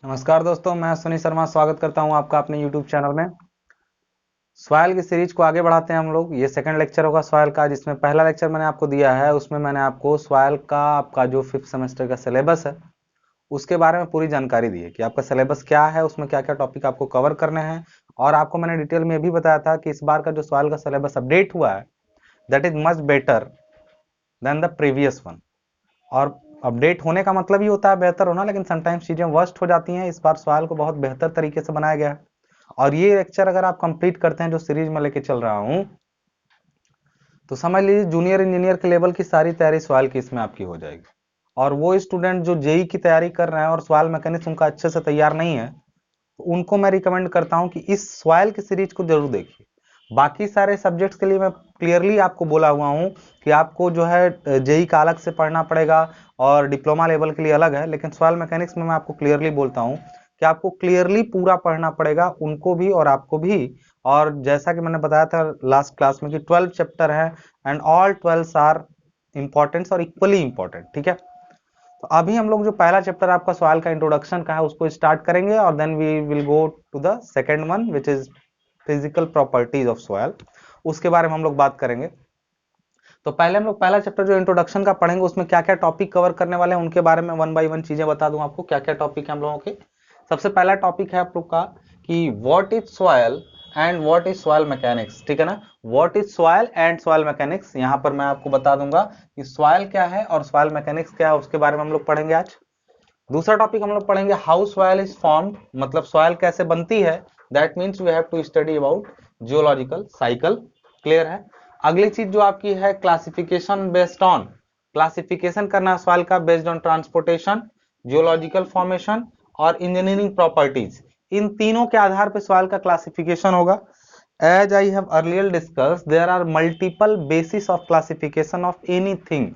नमस्कार दोस्तों, मैं सुनील शर्मा स्वागत करता हूं आपका अपने YouTube चैनल में। सॉइल की सीरीज को आगे बढ़ाते हैं हम लोग। ये सेकंड लेक्चर होगा सॉइल का, जिसमें पहला लेक्चर मैंने आपको दिया है, उसमें मैंने आपको सॉइल का आपका जो 5th सेमेस्टर का सिलेबस है उसके बारे में पूरी जानकारी दी है कि आपका सिलेबस क्या है, उसमें क्या क्या टॉपिक आपको कवर करने हैं। और आपको मैंने डिटेल में ये भी बताया था कि इस बार का जो सॉइल का सिलेबस अपडेट हुआ है that is much better than the previous one. और अपडेट होने का मतलब ही होता है बेहतर होना, लेकिन समटाइम्स चीजें वर्स्ट हो जाती हैं। इस बार सवाल को बहुत बेहतर तरीके से बनाया गया है। और ये लेक्चर अगर आप कंप्लीट करते हैं जो सीरीज में लेके चल रहा हूं, तो समझ लीजिए जूनियर इंजीनियर के लेवल की सारी तैयारी सवाल की इसमें आपकी हो जाएगी। और वो स्टूडेंट जो जेई की तैयारी कर रहे हैं और सवाल मैकेनिक्स उनका अच्छे से तैयार नहीं है, तो उनको मैं रिकमेंड करता हूं कि इस सवाल की सीरीज को जरूर देखिए। बाकी सारे सब्जेक्ट्स के लिए मैं क्लियरली आपको बोला हुआ हूं कि आपको जो है जेई का अलग से पढ़ना पड़ेगा और डिप्लोमा लेवल के लिए अलग है, लेकिन सॉइल मैकेनिक्स में मैं आपको क्लियरली बोलता हूं कि आपको क्लियरली पूरा पढ़ना पड़ेगा, उनको भी और आपको भी। और जैसा कि मैंने बताया था लास्ट क्लास में कि 12 चैप्टर है एंड ऑल 12 आर इंपॉर्टेंट और इक्वली इंपॉर्टेंट। ठीक है, तो अभी हम लोग जो पहला चैप्टर आपका सवाल का इंट्रोडक्शन का है उसको स्टार्ट करेंगे और then we will go to the second one which is physical properties of soil. उसके बारे में हम लोग बात करेंगे। तो पहले हम लोग पहला चैप्टर जो इंट्रोडक्शन का पढ़ेंगे उसमें क्या क्या टॉपिक कवर करने वाले हैं उनके बारे में वन बाय वन चीजें बता दूं आपको क्या क्या टॉपिक है हम लोगों के। सबसे पहला टॉपिक है आप लोग का कि what is soil and what is soil mechanics. ठीक है ना, what is soil and soil mechanics. यहां पर मैं आपको बता दूंगा कि सॉइल क्या है और सॉइल मैकेनिक्स क्या है, उसके बारे में हम लोग पढ़ेंगे आज। दूसरा टॉपिक हम लोग पढ़ेंगे हाउ सॉइल इज फॉर्म्ड, मतलब सॉइल कैसे बनती है। That means we have to study about geological cycle. Clear है। अगली चीज जो आपकी है क्लासिफिकेशन बेस्ड ऑन, क्लासिफिकेशन करना सॉइल का based on transportation, geological formation और इंजीनियरिंग प्रॉपर्टीज। इन तीनों के आधार पर सॉइल का क्लासिफिकेशन होगा। As I have earlier discuss there are multiple basis of classification of anything.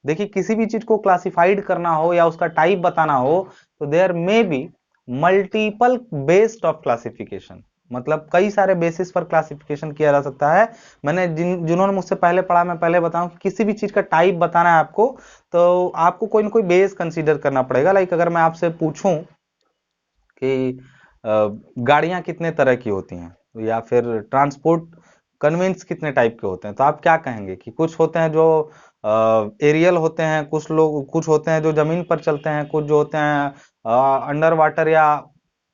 देखिए किसी भी चीज को क्लासिफाइड करना हो या उसका टाइप बताना हो तो there may be multiple based of classification, मतलब कई सारे बेसिस पर क्लासिफिकेशन किया जा सकता है। मैंने जिन्होंने मुझसे पहले पढ़ा, मैं पहले बताऊं कि किसी भी चीज का टाइप बताना है आपको तो आपको कोई ना कोई बेस कंसीडर करना पड़ेगा। लाइक अगर मैं आपसे पूछूं कि गाड़ियां कितने तरह की होती हैं या फिर ट्रांसपोर्ट कन्वेंस कितने टाइप के होते हैं, तो आप क्या कहेंगे कि कुछ होते हैं जो एरियल होते हैं, कुछ लोग कुछ होते हैं जो जमीन पर चलते हैं, कुछ जो होते हैं अंडर वाटर या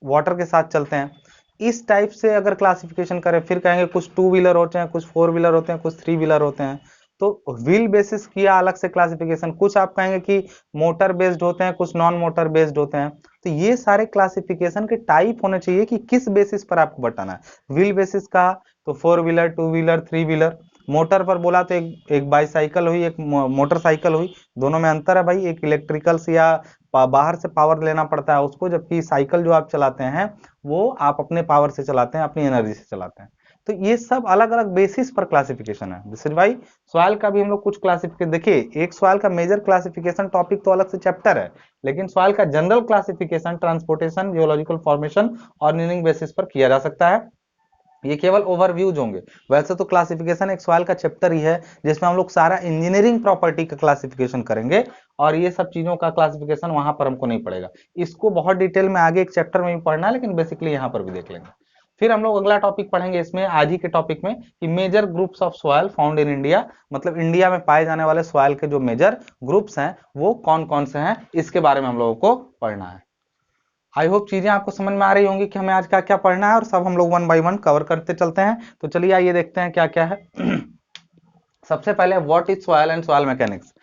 वाटर के साथ चलते हैं। इस टाइप से अगर क्लासिफिकेशन करें, फिर कहेंगे कुछ टू व्हीलर होते हैं, कुछ फोर व्हीलर होते हैं, कुछ थ्री व्हीलर होते हैं। तो व्हील बेसिस किया अलग से क्लासिफिकेशन, कुछ आप कहेंगे कि मोटर बेस्ड होते हैं, कुछ नॉन मोटर बेस्ड होते हैं। तो ये सारे क्लासिफिकेशन के टाइप होने चाहिए कि किस बेसिस पर आपको बताना है। व्हील बेसिस का तो four wheeler, two wheeler, three wheeler. Motor पर बोला तो एक बाईसाइकिल हुई, एक मोटरसाइकिल हुई। दोनों में अंतर है भाई, एक इलेक्ट्रिकल से या बाहर से पावर लेना पड़ता है उसको, जबकि साइकिल जो आप चलाते हैं वो आप अपने पावर से चलाते हैं, अपनी एनर्जी से चलाते हैं। तो ये सब अलग अलग बेसिस पर क्लासिफिकेशन है। दिस इज भाई सवाल का भी हम लोग कुछ क्लासिफिकेशन देखिए, एक सवाल का मेजर क्लासिफिकेशन टॉपिक तो अलग से चैप्टर है, लेकिन सवाल का general classification transportation, geological formation और मीनिंग बेसिस पर किया जा सकता है। ये केवल ओवरव्यूज होंगे। वैसे तो क्लासिफिकेशन एक सवाल का चैप्टर ही है जिसमें हम लोग सारा इंजीनियरिंग प्रॉपर्टी का क्लासिफिकेशन करेंगे और ये सब चीजों का क्लासिफिकेशन वहां पर हमको नहीं पड़ेगा। इसको बहुत डिटेल में आगे एक चैप्टर में भी पढ़ना है, लेकिन बेसिकली यहां पर भी देख लेंगे। फिर हम लोग अगला टॉपिक पढ़ेंगे इसमें आज ही के टॉपिक में कि major groups of soil found in India, मतलब इंडिया में पाए जाने वाले सॉइल के जो मेजर ग्रुप्स हैं वो कौन कौन से हैं, इसके बारे में हम लोगों को पढ़ना है। आई होप चीजें आपको समझ में आ रही होंगी कि हमें आज क्या क्या पढ़ना है और सब हम लोग वन बाय वन कवर करते चलते हैं। तो चलिए आइए देखते हैं क्या क्या है। सबसे पहले what is soil and soil mechanics.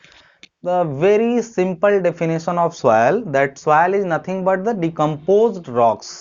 The very simple definition of soil that soil is nothing but the decomposed rocks.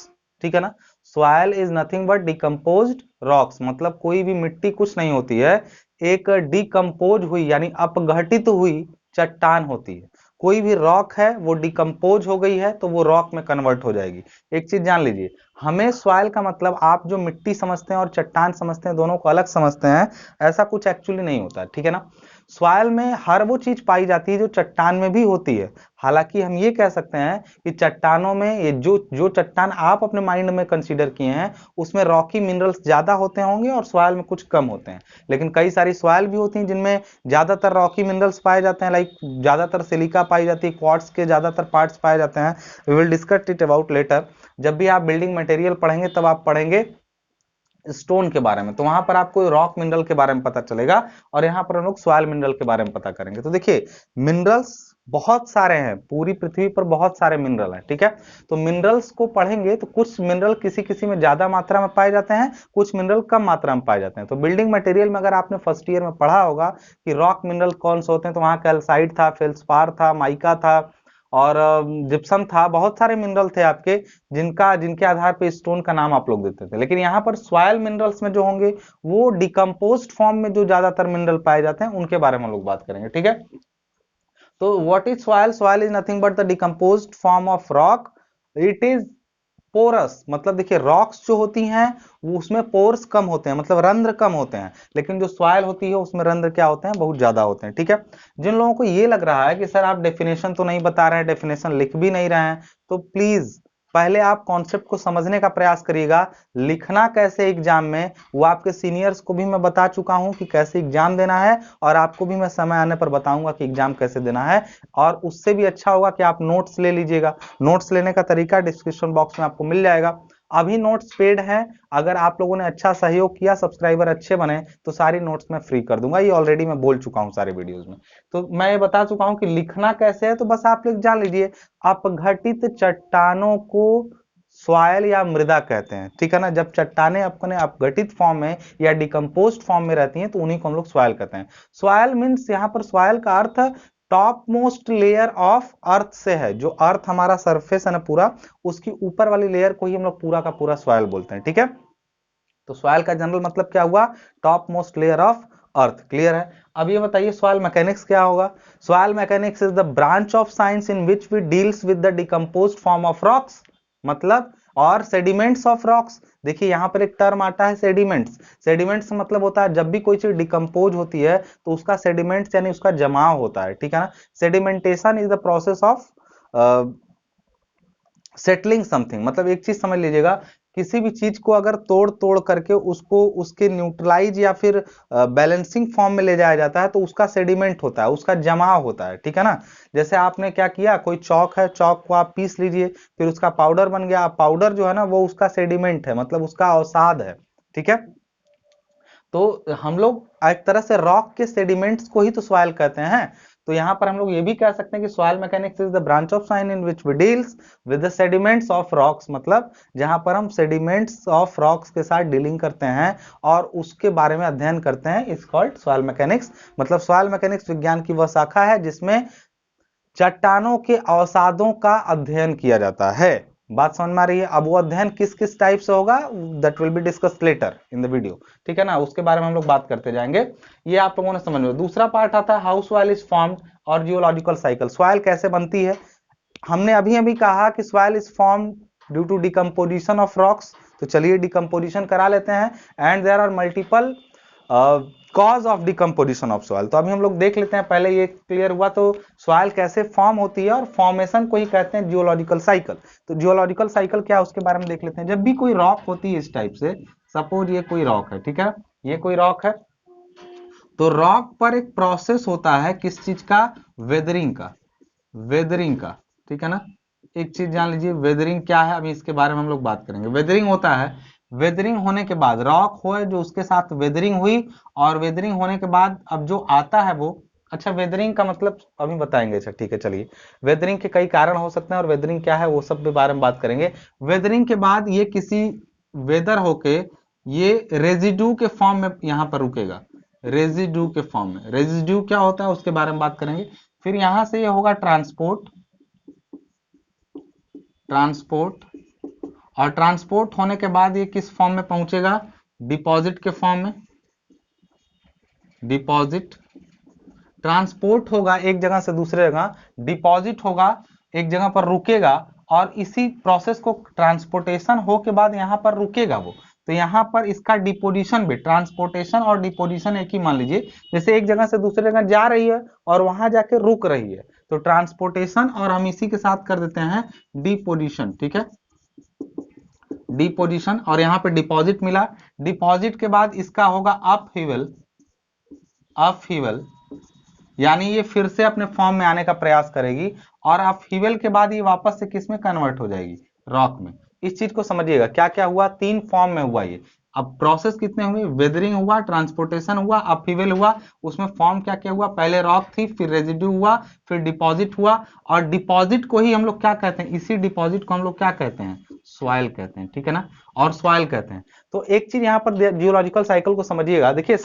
ठीक है ना, soil is nothing but decomposed rocks, मतलब कोई भी मिट्टी कुछ नहीं होती है, एक डिकम्पोज हुई यानी अपघटित हुई चट्टान होती है। कोई भी रॉक है वो डिकम्पोज हो गई है तो वो रॉक में कन्वर्ट हो जाएगी। एक चीज जान लीजिए, हमें सॉइल का मतलब आप जो मिट्टी समझते हैं और चट्टान समझते हैं दोनों को अलग समझते हैं, ऐसा कुछ एक्चुअली नहीं होता है। ठीक है ना, सॉइल में हर वो चीज पाई जाती है जो चट्टान में भी होती है। हालांकि हम ये कह सकते हैं कि चट्टानों में ये जो चट्टान आप अपने माइंड में कंसीडर किए हैं उसमें रॉकी मिनरल्स ज्यादा होते होंगे और सॉइल में कुछ कम होते हैं। लेकिन कई सारी सॉइल भी होती हैं जिनमें ज्यादातर रॉकी मिनरल्स पाए जाते हैं, लाइक ज्यादातर सिलिका पाई जाती है, क्वार्ट्ज के ज्यादातर पार्ट्स पाए जाते हैं। We will discuss it about later. जब भी आप बिल्डिंग मटेरियल पढ़ेंगे तब आप पढ़ेंगे स्टोन के बारे में, तो वहां पर आपको रॉक मिनरल के बारे में पता चलेगा और यहाँ पर हम लोग सॉइल मिनरल के बारे में पता करेंगे। तो देखिए मिनरल्स बहुत सारे हैं, पूरी पृथ्वी पर बहुत सारे मिनरल हैं, ठीक है। तो मिनरल्स को पढ़ेंगे तो कुछ मिनरल किसी किसी में ज्यादा मात्रा में पाए जाते हैं, कुछ मिनरल कम मात्रा में पाए जाते हैं। तो बिल्डिंग मटेरियल में अगर आपने फर्स्ट ईयर में पढ़ा होगा कि रॉक मिनरल कौन से होते हैं, तो वहां कैल्साइट था, फेल्सपार था, माइका था और जिप्सम था, बहुत सारे मिनरल थे आपके जिनके आधार पे स्टोन का नाम आप लोग देते थे। लेकिन यहाँ पर सॉइल मिनरल्स में जो होंगे वो डिकम्पोज्ड फॉर्म में जो ज्यादातर मिनरल पाए जाते हैं उनके बारे में हम लोग बात करेंगे, ठीक है। तो what is soil? Soil is nothing but the decomposed form of rock. It is porous, मतलब देखिए रॉक्स जो होती हैं वो उसमें पोर्स कम होते हैं, मतलब रंध्र कम होते हैं, लेकिन जो सॉइल होती है उसमें रंध्र क्या होते हैं, बहुत ज्यादा होते हैं, ठीक है। जिन लोगों को ये लग रहा है कि सर आप डेफिनेशन तो नहीं बता रहे हैं, डेफिनेशन लिख भी नहीं रहे हैं, तो प्लीज पहले आप कॉन्सेप्ट को समझने का प्रयास करिएगा। लिखना कैसे एग्जाम में वो आपके सीनियर्स को भी मैं बता चुका हूं कि कैसे एग्जाम देना है, और आपको भी मैं समय आने पर बताऊंगा कि एग्जाम कैसे देना है। और उससे भी अच्छा होगा कि आप नोट्स ले लीजिएगा। नोट्स लेने का तरीका डिस्क्रिप्शन बॉक्स में आपको मिल जाएगा। अभी नोट्स पेड हैं, अगर आप लोगों ने अच्छा सहयोग किया, सब्सक्राइबर अच्छे बने, तो सारी नोट्स मैं फ्री कर दूंगा। ये ऑलरेडी मैं बोल चुका हूं सारे वीडियोस में। तो मैं ये बता चुका हूं कि लिखना कैसे है, तो बस आप लोग जान लीजिए अपघटित चट्टानों को सॉइल या मृदा कहते हैं, ठीक है ना। जब चट्टानें अपने अपघटित फॉर्म में या डिकम्पोज्ड फॉर्म में रहती हैं तो उन्हीं को हम लोग सॉइल कहते हैं। सॉइल मीन्स यहाँ पर सॉइल का अर्थ top most layer of earth से है। जो अर्थ हमारा सरफेस है ना पूरा, उसकी ऊपर वाली लेयर को ही हम लोग पूरा का पूरा सॉइल बोलते हैं, ठीक है। तो सॉइल का जनरल मतलब क्या हुआ? Top most layer of earth. Clear है? अब ये बताइए सॉइल मैकेनिक्स क्या होगा? Soil mechanics is the branch of science in which we deals with the decomposed form of rocks, मतलब और सेडिमेंट्स ऑफ रॉक्स। देखिए यहां पर एक टर्म आता है सेडिमेंट्स। सेडिमेंट्स मतलब होता है जब भी कोई चीज डिकम्पोज होती है तो उसका सेडिमेंट्स यानी उसका जमाव होता है, ठीक है ना। Sedimentation is the process of settling something, मतलब एक चीज समझ लीजिएगा, किसी भी चीज को अगर तोड़ तोड़ करके उसको उसके न्यूट्रलाइज या फिर बैलेंसिंग फॉर्म में ले जाया जाता है तो उसका सेडिमेंट होता है, उसका जमाव होता है, ठीक है ना। जैसे आपने क्या किया, कोई चौक है, चौक को आप पीस लीजिए, फिर उसका पाउडर बन गया। पाउडर जो है ना वो उसका सेडिमेंट है, मतलब उसका अवसाद है, ठीक है। तो हम लोग एक तरह से रॉक के सेडिमेंट्स को ही तो सॉइल कहते हैं। तो यहां पर हम लोग ये भी कह सकते हैं कि soil mechanics is the branch of science in which we deals with the sediments of rocks, मतलब जहां पर हम सेडिमेंट्स ऑफ रॉक्स के साथ डीलिंग करते हैं और उसके बारे में अध्ययन करते हैं, इज कॉल्ड सॉइल मैकेनिक्स। मतलब सॉइल मैकेनिक्स विज्ञान की वह शाखा है जिसमें चट्टानों के अवसादों का अध्ययन किया जाता है। बात समझ में आ रही है? अब वो अध्ययन किस किस टाइप से होगा that will be discuss later in the video, ठीक है ना। उसके बारे में हम लोग बात करते जाएंगे। ये आप लोगों ने समझ लो। दूसरा पार्ट आता है हाउ सॉइल इज फॉर्म्ड और जियोलॉजिकल साइकिल। सॉइल कैसे बनती है? हमने अभी अभी कहा कि soil is formed due to decomposition of rocks. तो चलिए डिकम्पोजिशन करा लेते हैं। And there are multiple cause of decomposition of soil. तो अभी हम लोग देख लेते हैं, पहले ये क्लियर हुआ तो सॉइल कैसे फॉर्म होती है, और फॉर्मेशन को ही कहते हैं जियोलॉजिकल साइकिल। तो जियोलॉजिकल साइकिल क्या है उसके बारे में देख लेते हैं। जब भी कोई रॉक होती है इस टाइप से, सपोज ये कोई रॉक है, ठीक है, ये कोई रॉक है, तो रॉक पर एक प्रोसेस होता है किस चीज का? वेदरिंग का। वेदरिंग का, ठीक है ना। एक चीज जान लीजिए वेदरिंग क्या है, अभी इसके बारे में हम लोग बात करेंगे। वेदरिंग होता है, वेदरिंग होने के बाद रॉक हो जो उसके साथ वेदरिंग हुई, और वेदरिंग होने के बाद अब जो आता है वो, अच्छा वेदरिंग का मतलब अभी बताएंगे। अच्छा ठीक है, चलिए वेदरिंग के कई कारण हो सकते हैं और वेदरिंग क्या है वो सब के बारे में बात करेंगे। वेदरिंग के बाद ये किसी वेदर होके ये रेजिड्यू के फॉर्म में यहाँ पर रुकेगा। रेजिड्यू के फॉर्म में, रेजिड्यू क्या होता है उसके बारे में बात करेंगे। फिर यहां से ये होगा ट्रांसपोर्ट, ट्रांसपोर्ट, और ट्रांसपोर्ट होने के बाद ये किस फॉर्म में पहुंचेगा? डिपॉजिट के फॉर्म में। डिपॉजिट, ट्रांसपोर्ट होगा एक जगह से दूसरे जगह, डिपॉजिट होगा एक जगह पर रुकेगा, और इसी प्रोसेस को ट्रांसपोर्टेशन हो के बाद यहां पर रुकेगा वो। तो यहाँ पर इसका डिपोजिशन भी, ट्रांसपोर्टेशन और डिपोजिशन एक ही मान लीजिए, जैसे एक जगह से दूसरे जगह जा रही है और वहां जाके रुक रही है, तो ट्रांसपोर्टेशन और हम इसी के साथ कर देते हैं डिपोजिशन, ठीक है, डिपोजिशन। और यहाँ पे डिपॉजिट मिला, डिपॉजिट के बाद इसका होगा अपहीवल, अपहीवल यानी ये फिर से अपने फॉर्म में आने का प्रयास करेगी और अपहीवल के बाद ये वापस से किस में कन्वर्ट हो जाएगी, रॉक में। इस चीज को समझिएगा, क्या क्या हुआ, 3 फॉर्म में हुआ ये। अब प्रोसेस कितने हुए, वेदरिंग हुआ, ट्रांसपोर्टेशन हुआ, अपहीवल हुआ। उसमें फॉर्म क्या क्या हुआ, पहले रॉक थी, फिर रेजिड्यू हुआ, फिर डिपॉजिट हुआ। और डिपॉजिट को ही हम लोग क्या कहते हैं, इसी डिपॉजिट को हम लोग क्या कहते हैं, सॉइल कहते हैं, ठीक है ना, और सॉइल कहते हैं। तो एक चीज यहाँ पर जियोलॉजिकल साइकिल को समझिएगा। देखिए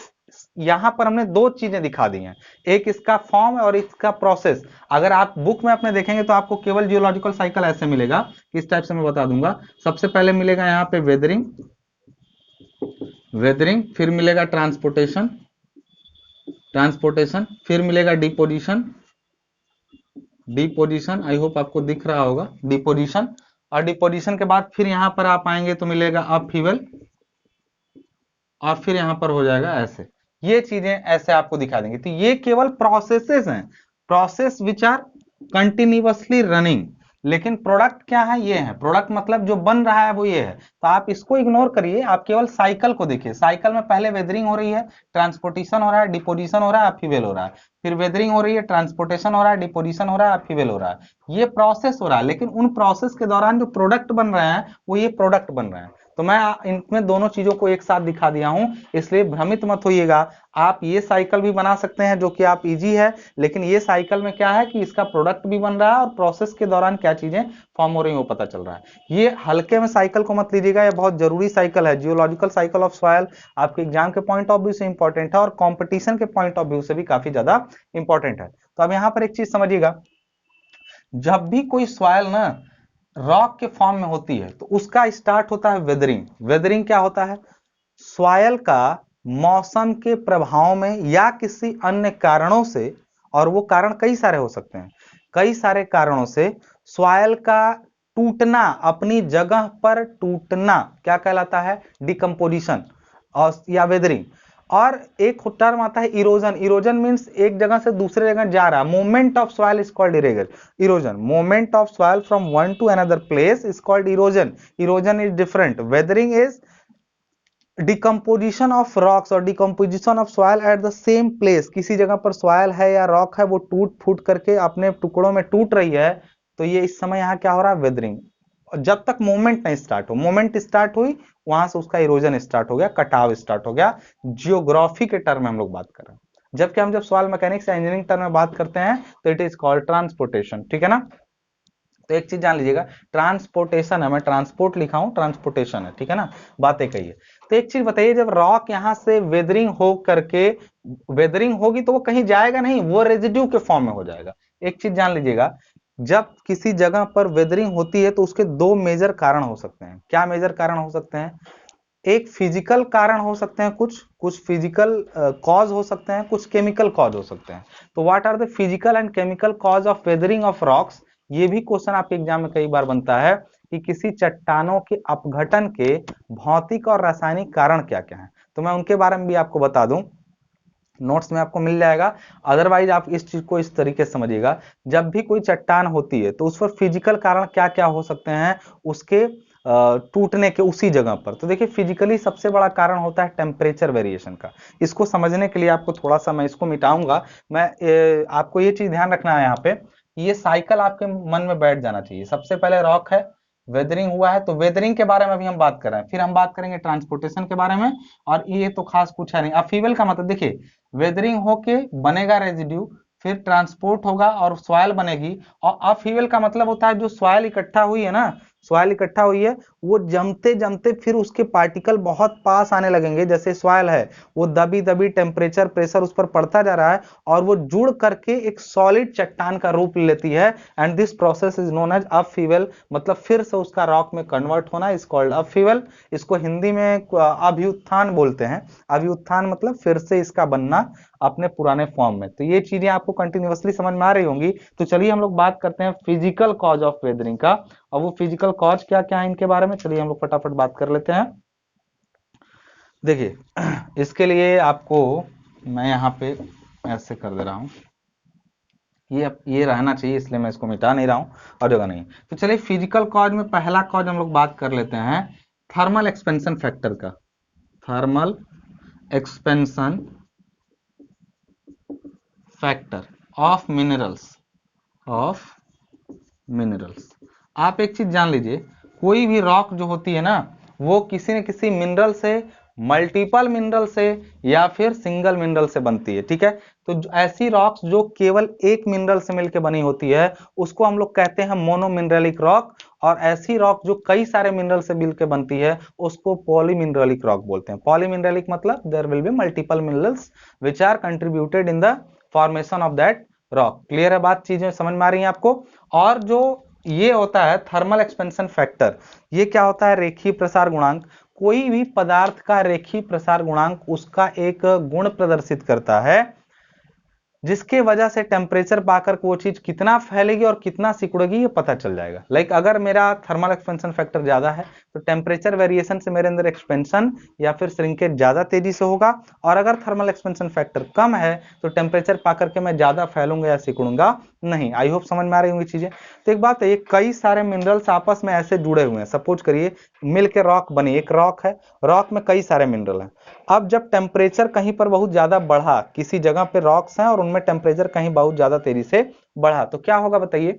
यहाँ पर हमने 2 चीजें दिखा दी हैं, एक इसका फॉर्म और इसका प्रोसेस। अगर आप बुक में अपने देखेंगे तो आपको केवल जियोलॉजिकल साइकिल ऐसे मिलेगा, किस टाइप से मैं बता दूंगा। सबसे पहले मिलेगा यहाँ पे वेदरिंग, वेदरिंग, फिर मिलेगा ट्रांसपोर्टेशन, ट्रांसपोर्टेशन, फिर मिलेगा डिपोजिशन, डिपोजिशन, आई होप आपको दिख रहा होगा, डिपोजिशन। और डिपोजिशन के बाद फिर यहां पर आप आएंगे तो मिलेगा अपहीवल, और फिर यहां पर हो जाएगा ऐसे। ये चीजें ऐसे आपको दिखा देंगे। तो ये केवल प्रोसेसेस हैं, process which are continuously running. लेकिन प्रोडक्ट क्या है, ये है प्रोडक्ट, मतलब जो बन रहा है वो ये है। तो आप इसको इग्नोर करिए, आप केवल साइकिल को देखिए। साइकिल में पहले वेदरिंग हो रही है, ट्रांसपोर्टेशन हो रहा है, डिपोजिशन हो रहा है, अपहीवल हो रहा है, फिर वेदरिंग हो रही है, ट्रांसपोर्टेशन हो रहा है, डिपोजिशन हो रहा है, अपहीवल हो रहा है। ये प्रोसेस हो रहा है, लेकिन उन प्रोसेस के दौरान जो प्रोडक्ट बन रहे हैं वो ये प्रोडक्ट बन रहे हैं। तो मैं इनमें दोनों चीजों को एक साथ दिखा दिया हूं, इसलिए भ्रमित मत होइएगा। आप ये साइकिल भी बना सकते हैं जो कि आप इजी है, लेकिन ये साइकिल में क्या है कि इसका प्रोडक्ट भी बन रहा है और प्रोसेस के दौरान क्या चीजें फॉर्म हो रही है वो पता चल रहा है। ये हल्के में साइकिल को मत लीजिएगा, ये बहुत जरूरी साइकिल है। जियोलॉजिकल साइकिल ऑफ सॉइल आपके एग्जाम के पॉइंट ऑफ व्यू से इंपॉर्टेंट है और कॉम्पिटिशन के पॉइंट ऑफ व्यू से भी काफी ज्यादा इंपॉर्टेंट है। तो अब यहाँ पर एक चीज समझिएगा, जब भी कोई सॉइल ना रॉक के फॉर्म में होती है तो उसका स्टार्ट होता है वेदरिंग। वेदरिंग क्या होता है, सॉइल का मौसम के प्रभाव में या किसी अन्य कारणों से, और वो कारण कई सारे हो सकते हैं, कई सारे कारणों से सॉइल का टूटना, अपनी जगह पर टूटना क्या कहलाता है, डिकम्पोजिशन और या वेदरिंग। और एक टर्म आता है इरोजन। इरोजन मींस एक जगह से दूसरे जगह जा रहा, movement of soil is called erosion. Movement of soil from one to another place is called erosion. Erosion is different. Weathering is decomposition of rocks और decomposition of soil at the same place. किसी जगह पर soil है या rock है, वो टूट फूट करके अपने टुकड़ों में टूट रही है, तो ये इस समय यहाँ क्या हो रहा है, वेदरिंग। जब तक मूवमेंट नहीं स्टार्ट हो, मूवमेंट स्टार्ट हुई वहां से उसका इरोजन स्टार्ट हो गया, कटाव स्टार्ट हो गया। जियोग्राफी के टर्म में हम लोग बात कर रहे हैं, जबकि हम जब सॉइल मैकेनिक्स या इंजीनियरिंग टर्म में बात करते हैं तो इट इज कॉल्ड ट्रांसपोर्टेशन, ठीक है ना। तो एक चीज जान लीजिएगा, ट्रांसपोर्टेशन है, मैं ट्रांसपोर्ट लिखा हूं, ट्रांसपोर्टेशन है, ठीक है ना, बातें कहिए। तो एक चीज बताइए, जब रॉक यहां से वेदरिंग हो करके, वेदरिंग होगी तो वो कहीं जाएगा नहीं, वो रेजिड्यू के फॉर्म में हो जाएगा। एक चीज जान लीजिएगा, जब किसी जगह पर वेदरिंग होती है तो उसके 2 मेजर कारण हो सकते हैं। क्या मेजर कारण हो सकते हैं, एक फिजिकल कारण हो सकते हैं, कुछ कुछ फिजिकल कॉज हो सकते हैं, कुछ केमिकल कॉज हो सकते हैं। तो what are the physical and chemical cause of weathering of rocks, ये भी क्वेश्चन आपके एग्जाम में कई बार बनता है कि किसी चट्टानों के अपघटन के भौतिक और रासायनिक कारण क्या क्या है। तो मैं उनके बारे में भी आपको बता दूं, नोट्स में आपको मिल जाएगा। अदरवाइज आप इस चीज को इस तरीके से समझिएगा, जब भी कोई चट्टान होती है तो उस पर फिजिकल कारण क्या क्या हो सकते हैं उसके टूटने के उसी जगह पर। तो देखिए फिजिकली सबसे बड़ा कारण होता है टेम्परेचर वेरिएशन का। इसको समझने के लिए आपको थोड़ा सा मैं इसको मिटाऊंगा। आपको ये चीज ध्यान रखना है यहाँ पे, ये साइकिल आपके मन में बैठ जाना चाहिए। सबसे पहले रॉक है, वेदरिंग हुआ है, तो वेदरिंग के बारे में अभी हम बात कर रहे हैं, फिर हम बात करेंगे ट्रांसपोर्टेशन के बारे में, और ये तो खास कुछ है नहीं। अपहीवल का मतलब देखिए, वेदरिंग होके बनेगा रेजिड्यू, फिर ट्रांसपोर्ट होगा और सॉइल बनेगी। और अपहीवल का मतलब होता है जो सॉइल इकट्ठा हुई है ना, सॉइल इकट्ठा हुई है, वो जमते जमते फिर उसके पार्टिकल बहुत पास आने लगेंगे। जैसे सॉइल है, वो दबी दबी टेम्परेचर प्रेशर उस पर पड़ता जा रहा है और वो जुड़ करके एक सॉलिड चट्टान का रूप लेती है, and this process is known as upheaval. मतलब फिर से उसका रॉक में कन्वर्ट होना इज कॉल्ड अपहीवल। इसको हिंदी में अभ्युत्थान बोलते हैं। अभ्युत्थान मतलब फिर से इसका बनना अपने पुराने फॉर्म में। तो ये चीजें आपको कंटिन्यूअसली समझ में आ रही होंगी। तो चलिए हम लोग बात करते हैं फिजिकल कॉज ऑफ वेदरिंग का, और वो फिजिकल कॉज क्या क्या है इनके बारे में चलिए हम लोग फटाफट बात कर लेते हैं। देखिए इसके लिए आपको मैं यहाँ पे ऐसे कर दे रहा हूँ, ये रहना चाहिए इसलिए मैं इसको मिटा नहीं रहा हूँ और जगह नहीं। तो चलिए फिजिकल कॉज में पहला कॉज हम लोग बात कर लेते हैं थर्मल एक्सपेंशन फैक्टर का। Thermal expansion factor of minerals. आप एक चीज जान लीजिए, कोई भी रॉक जो होती है ना, वो किसी न किसी मिनरल से, मल्टीपल मिनरल से या फिर सिंगल मिनरल से बनती है, ठीक है। तो ऐसी रॉक्स जो केवल एक मिनरल से मिलकर बनी होती है उसको हम लोग कहते हैं मोनो मिनरलिक रॉक, और ऐसी रॉक जो कई सारे मिनरल से मिलकर बनती है उसको पॉलीमिनरलिक रॉक बोलते हैं। पॉलीमिनरलिक मतलब there will be multiple minerals which are contributed in the formation of that rock. Clear है बात, चीजें समझ में आ रही हैं आपको। और जो ये होता है थर्मल एक्सपेंशन फैक्टर, ये क्या होता है, रेखीय प्रसार गुणांक। कोई भी पदार्थ का रेखीय प्रसार गुणांक उसका एक गुण प्रदर्शित करता है जिसके वजह से टेम्परेचर पाकर वो चीज कितना फैलेगी और कितना सिकुड़ेगी ये पता चल जाएगा। लाइक अगर मेरा थर्मल एक्सपेंशन फैक्टर ज्यादा है तो टेम्परेचर वेरिएशन से मेरे अंदर एक्सपेंशन या फिर श्रिंकेज ज्यादा तेजी से होगा, और अगर थर्मल एक्सपेंशन फैक्टर कम है तो टेम्परेचर पाकर के मैं ज्यादा फैलूंगा या सिकुड़ूंगा नहीं। आई होप समझ में आ रही होंगी चीजें। तो एक बात है, ये कई सारे मिनरल्स आपस में ऐसे जुड़े हुए हैं। सपोज करिए मिल के रॉक बनी, एक रॉक है, रॉक में कई सारे मिनरल हैं। अब जब टेम्परेचर कहीं पर बहुत ज्यादा बढ़ा, किसी जगह पे रॉक्स हैं और उनमें टेम्परेचर कहीं बहुत ज्यादा तेजी से बढ़ा, तो क्या होगा बताइए।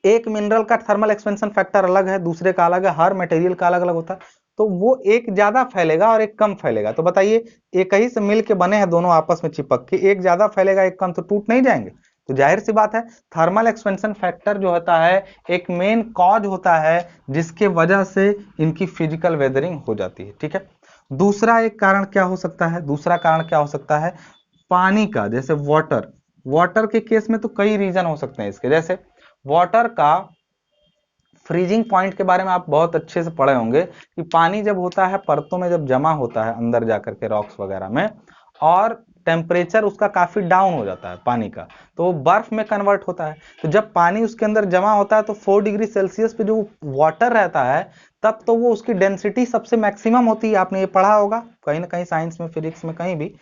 एक मिनरल का थर्मल एक्सपेंशन फैक्टर अलग है, दूसरे का अलग है, हर मटेरियल का अलग अलग होता है, तो वो एक ज्यादा फैलेगा और एक कम फैलेगा। तो बताइए एक ही से मिल के बने हैं दोनों आपस में चिपक के, एक ज्यादा फैलेगा एक कम, तो टूट नहीं जाएंगे। तो जाहिर सी बात है थर्मल एक्सपेंशन फैक्टर जो होता है एक मेन कॉज होता है जिसके वजह से इनकी फिजिकल वेदरिंग हो जाती है, ठीक है। दूसरा एक कारण क्या हो सकता है, दूसरा कारण क्या हो सकता है, पानी का। जैसे वाटर, वाटर के केस में तो कई रीजन हो सकते हैं इसके। जैसे वाटर का फ्रीजिंग पॉइंट के बारे में आप बहुत अच्छे से पढ़े होंगे कि पानी जब होता है परतों में, जब जमा होता है अंदर जाकर के रॉक्स वगैरह में, और टेम्परेचर उसका काफी डाउन हो जाता है पानी का, तो वो बर्फ में कन्वर्ट होता है। तो जब पानी उसके अंदर जमा होता है तो 4 डिग्री सेल्सियस पे जो वाटर रहता है तब तो वो उसकी डेंसिटी सबसे मैक्सिमम होती है। आपने ये पढ़ा होगा कहीं ना कहीं, साइंस में, फिजिक्स में, कहीं भी।